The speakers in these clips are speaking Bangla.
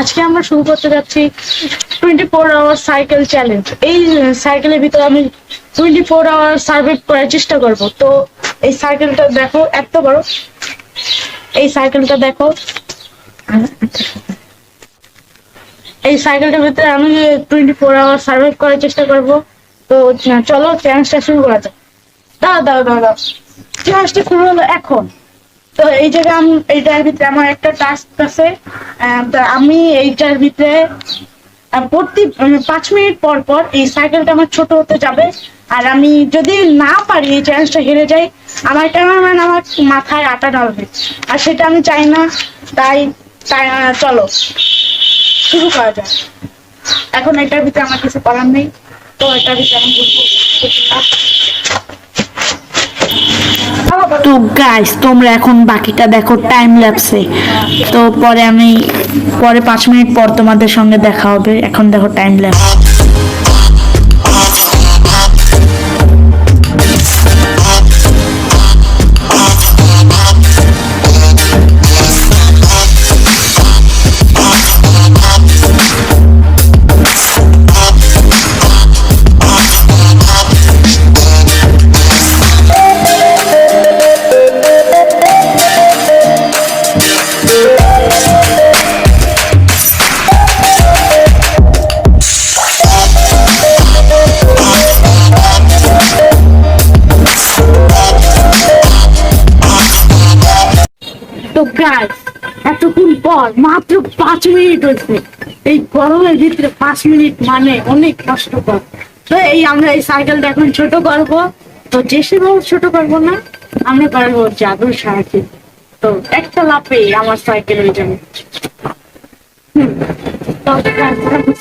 আজকে আমরা শুরু করতে যাচ্ছি 24 আওয়ার সাইকেল চ্যালেঞ্জ। এই সাইকেলের ভিতরে আমি 24 আওয়ার সার্ভাইভ করার চেষ্টা করব। তো এই সাইকেলটা দেখো, এত বড় এই সাইকেলটা দেখো। এই সাইকেলটার ভিতরে আমি 24 আওয়ার সার্ভাইভ করার চেষ্টা করব। তো চলো চ্যালেঞ্জটা শুরু করা যাক। দাও দাও দাও দাও, চ্যালেঞ্জটা শুরু হলো এখন। তো এই জায়গায় এইটার ভিতরে আমার একটা টাস্ক আছে। তো আমি এইটার ভিতরে প্রতি 5 মিনিট পর পর এই সাইকেলটা আমার ছোট হতে যাবে। আর আমি যদি না পারি, এই চ্যালেঞ্জটা হেরে যাই, আমার ক্যামেরাম্যান আমার মাথায় আটা ঢালবে, আর সেটা আমি চাই না। তাই তাই চলো শুরু করা যাক। এখন এটার ভিতরে আমার কিছু করার নেই, তো এটার ভিতরে আমি বুঝবো। তো গাইস, তোমরা এখন বাকিটা দেখো টাইম ল্যাপসে। তো পরে 5 মিনিট পর তোমাদের সঙ্গে দেখা হবে। এখন দেখো টাইম ল্যাপস। তো গাইস, এতক্ষণ পর মাত্র 5 মিনিট হয়েছে। এই গরমের ভিতরে 5 মিনিট মানে অনেক কষ্টকর। তো আমরা এই সাইকেলটা এখন ছোট করব। তো যেভাবে ছোট করবো না, আমরা করবো জাদুর সাহায্যে। তো একটা লাফে আমার সাইকেল হয়ে যাবে। তো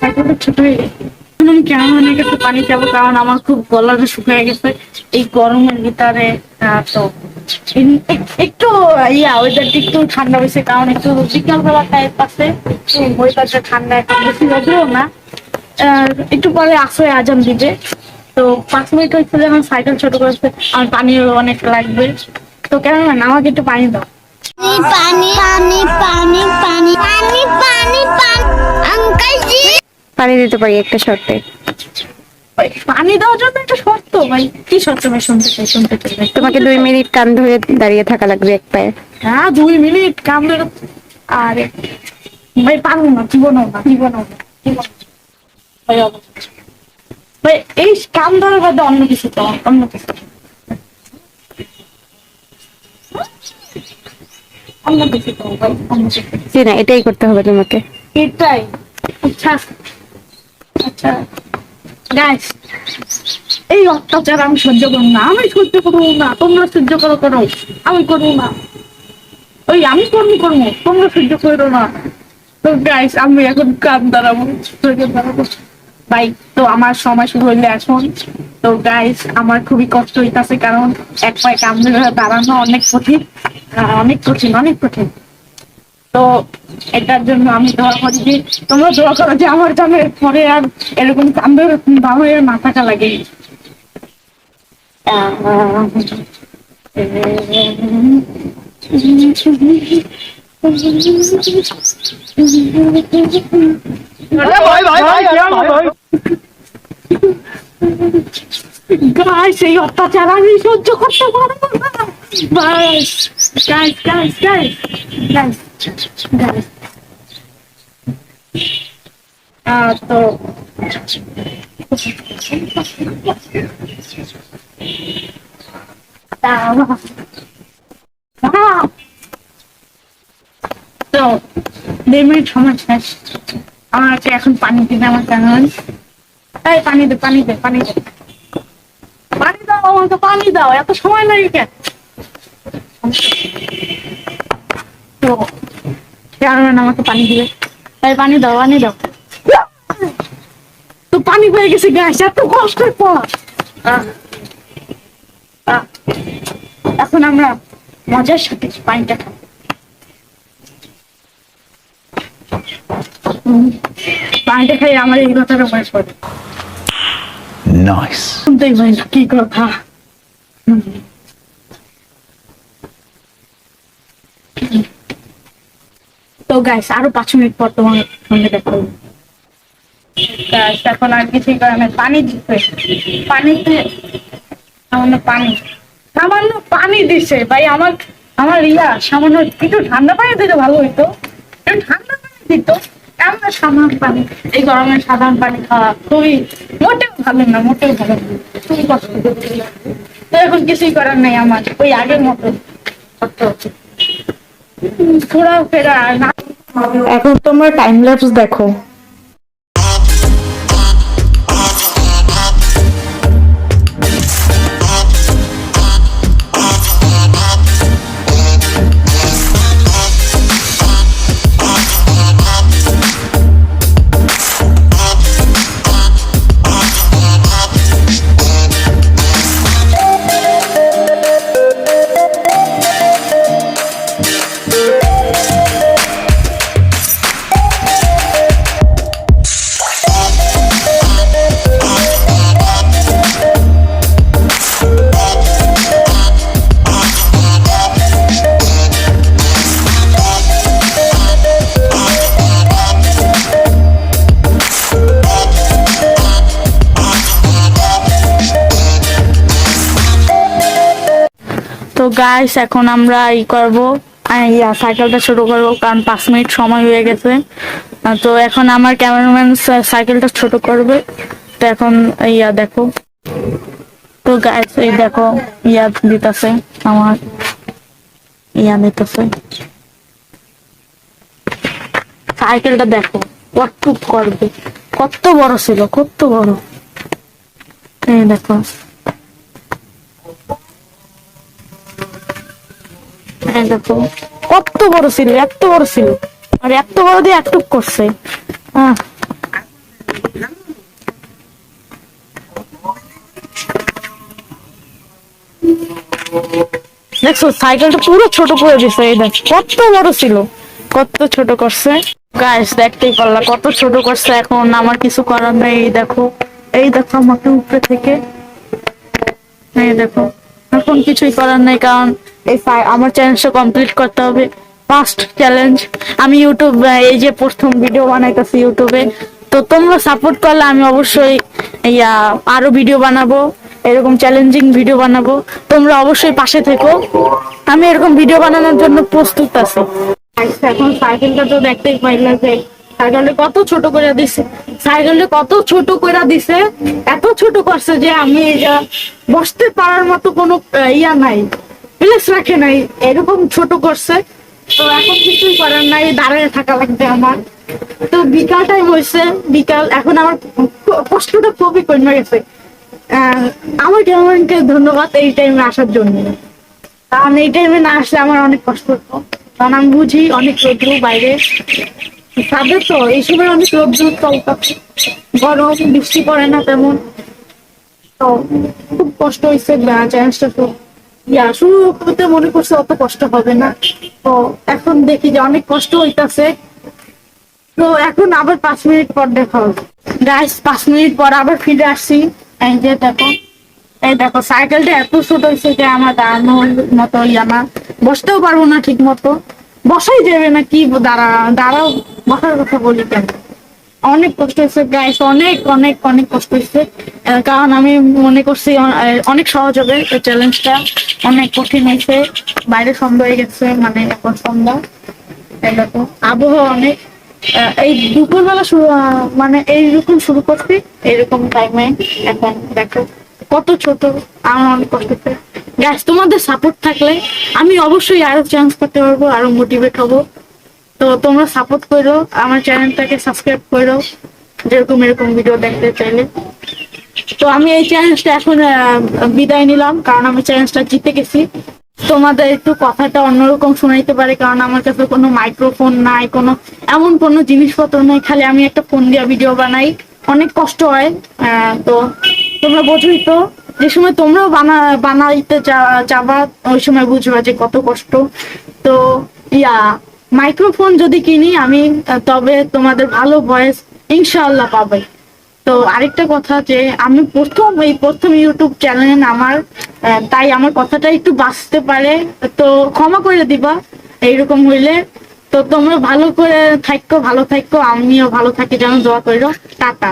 সাইকেলটা ছোট হয়ে গেছে। আমি ক্যামেরাম্যানের কাছে পানি চাবো, কারণ আমার খুব গলাটা শুকিয়ে গেছে এই গরমের ভিতরে। তো একটু ওয়েদারটা একটু ঠান্ডা হয়েছে, কারণ একটু বিকালবেলা টাইপ আছে। ওয়েদারটা ঠান্ডা, এখন বেশি রোদেও না। একটু পরে আসলে আজান দিবে। তো 5 মিনিট হচ্ছে যখন সাইকেল ছোট করেছে, আমার পানি অনেক লাগবে। তো ক্যামেরাম্যান, আমাকে একটু পানি দাও। পানি পানি পানি পানি পানি পানি পানি আঙ্কেল জি, পানি দিতে পারি একটা শর্তে। পানি দেওয়ার জন্য একটা শর্ত? ভাই কি শর্ত? ভাই শুনতে চাই ভাই। তোমাকে 2 মিনিট কান ধরে দাঁড়িয়ে থাকা লাগবে এক পায়ে। হ্যাঁ, 2 মিনিট কাম ধরে? আরে ভাই পারবো না, জীবনও না, জীবনও না, জীবন। ভাই ভাই এই কাম ধরার বাদে অন্য কিছু তো, অন্য কিছু অন্য কিছু তো ভাই, অন্য কিছু। জি না, এটাই করতে হবে তোমাকে। এটাই? আচ্ছা আচ্ছা গাইস, এই অত্যাচার আমি সহ্য করবো না, আমি সহ্য করবো না। তোমরা সহ্য করো, আমি করবো না। আমি করবো, তোমরা সহ্য করো না। তো গাইস, আমি এখন কান দাঁড়াবো ভাই। তো আমার সময় শুরু হইলে এখন। তো গাইস, আমার খুবই কষ্ট হইতাছে, কারণ এক পায়ে কান ধরে দাঁড়ানো অনেক কঠিন, অনেক কঠিন, অনেক কঠিন। তো এটার জন্য আমি দোয়া করি যে তোমরা দোয়া করো যে আমার যেন পরে আর এরকম কান ধরে হয়ে মাথাটা লাগে। গাইস, এই অত্যাচার আমি সহ্য করতে পারবো না। বাস guys, guys, guys, guys, guys. তো তো 2 মিনিট সময় শেষ। আমাকে এখন পানি দিবে আমার কেমন? এই পানি দে, পানি দে, পানি দে, পানি দাও আমাকে, পানি দাও। এত সময় লাগে কেন? তো ক্যামেরাম্যান আমাকে পানি দিবে। তাই পানি দাও, পানি দাও। তো পানি পেয়ে গেছে গাইস, এত কষ্টের পর। এখন আমরা মজার সাথে পানিটা খাবো। পানিটা খাই আমার এই কথাটা মনে পড়ে। Nice. শুনতেই পাই না, কি কথা। তো তো গাইস আরো 5 মিনিট পর তোমার সঙ্গে দেখা হবে। Guys, এখন আর কিছুই করে না, পানি দিচ্ছে, পানিতে সামান্য পানি, সামান্য পানি দিছে ভাই। আমার আমার সামান্য একটু ঠান্ডা পানি দিতে ভালো হইতো, একটু ঠান্ডা পানি দিত। এমন সাধারণ পানি, এই গরমে সাধারণ পানি খাওয়া খুবই মোটেও ভালো না, মোটেও ভালো না, খুবই কষ্ট করতে। তো এখন কিছুই করার নেই, আমার ওই আগের মতো করতে হচ্ছে, ঘোরাফেরা না। এখন তোমরা টাইম ল্যাপস দেখো। তো গাইস এখন আমরা করবো, সাইকেলটা ছোট করবো, কারণ 5 মিনিট সময় হয়ে গেছে। তো এখন আমার ক্যামেরাম্যান সাইকেলটা ছোট করবে। তো এখন দেখো, তো গাইস এই দেখো দিতেছে, আমার দিতেছে সাইকেলটা, দেখো কতটুক করবে, কত বড় ছিল, কত বড়। এই দেখো, দেখো কত বড় ছিল, এত বড় ছিল, আর এত বড় দিয়ে একটুক করছে। দেখছো সাইকেলটা পুরো ছোট করে দিছে, এই দেখ কত বড় ছিল, কত ছোট করছে। গাইস দেখতেই পারলা কত ছোট করছে। এখন আমার কিছু করার নেই, এই দেখো আমাকে উপরে থেকে, এই দেখো এখন কিছুই করার নেই, কারণ আমার চ্যালেঞ্জটা কমপ্লিট করতে হবে। ফার্স্ট চ্যালেঞ্জ, আমি ইউটিউব এই যে প্রথম ভিডিও বানাইতেছি ইউটিউবে। তো তোমরা সাপোর্ট করলে আমি অবশ্যই আরো ভিডিও বানাবো, এরকম চ্যালেঞ্জিং ভিডিও বানাবো। তোমরা অবশ্যই পাশে থেকো, আমি এরকম ভিডিও বানানোর জন্য প্রস্তুত আছি। এখন সাইকেলটা তো দেখতেই পাইলা যে সাইকেলটা কত ছোট করে দিছে, সাইকেলটা কত ছোট করে দিছে, এত ছোট করছে যে আমি বসতে পারার মতো কোনো নাই, প্লেস রাখে নাই, এরকম ছোট করছে। তো এখন কিছুই করার নাই, দাঁড়িয়ে থাকা লাগবে আমার। তো বিকাল টাইম হয়েছে, বিকাল, এখন আমার কষ্টটা খুবই কমে গেছে। আমার ক্যামেরাম্যানকে ধন্যবাদ এই টাইমে আসার জন্য, কারণ এই টাইমে না আসলে আমার অনেক কষ্ট হতো, কারণ আমি বুঝি অনেক রোদ্র বাইরে, তাদের তো এই সময় অনেক রোদ্র চলতেছে, গরম, বৃষ্টি পড়ে না তেমন। তো খুব কষ্ট হয়েছে চ্যালেঞ্জটা। তো শুরু করতে মনে করছে অত কষ্ট হবে না, তো এখন দেখি যে অনেক কষ্ট হইতাছে। তো এখন আবার 5 মিনিট পর দেখা হবে। গাইস 5 মিনিট পর আবার ফিরে আসছি। এই যে দেখো, এই দেখো সাইকেলটা এত ছোট হয়েছে যে আমার দাঁড়ানোর মতো না, বসতেও পারবো না ঠিক মতো, বসাই যাবে না, কি দাঁড়াও বসার কথা বলি কেন। অনেক কষ্ট হয়েছে গাইস, অনেক অনেক অনেক কষ্ট হয়েছে, কারণ আমি মনে করছি অনেক সহজ হবে। তো চ্যালেঞ্জটা অনেক কঠিন হয়েছে। বাইরে সন্ধ্যা হয়ে গেছে, মানে এখন সন্ধ্যা, এরকম আবহাওয়া অনেক, এই দুপুরবেলা মানে এইরকম শুরু করছি, এইরকম টাইমে এখন দেখো কত ছোট। আমার অনেক কষ্ট হচ্ছে গ্যাস, তোমাদের সাপোর্ট থাকলে আমি অবশ্যই আরো চ্যালেঞ্জ করতে পারবো, আরো মোটিভেট হবো। তো তোমরা সাপোর্ট করো, আমার চ্যানেলটাকে সাবস্ক্রাইব করো যেরকম এরকম ভিডিও দেখতে চাইলে। তো আমি এই চ্যালেঞ্জটা এখন বিদায় নিলাম, কারণ আমি চ্যালেঞ্জটা জিতে গেছি। তোমাদের একটু কথাটা অন্যরকম শোনাইতে পারে, কারণ আমার কাছে কোনো মাইক্রোফোন নাই, কোনো এমন কোনো জিনিসপত্র নেই, খালি আমি একটা ফোন দিয়ে ভিডিও বানাই, অনেক কষ্ট হয়। তো তোমরা বোঝোই তো, যে সময় তোমরাও বানাইতে চাবা ওই সময় বুঝবা যে কত কষ্ট। তো মাইক্রোফোন যদি কিনি আমি, তবে তোমাদের ভালো ভয়েস ইনশাআল্লাহ পাবে। তো আরেকটা কথা, যে আমি প্রথম ইউটিউব চ্যানেল আমার, তাই আমার কথাটা একটু বাঁচতে পারে, তো ক্ষমা করে দিবা এইরকম হইলে। তো তোমরা ভালো করে থাকো, ভালো থাকো, আমিও ভালো থাকি যেন দোয়া করো। টাটা।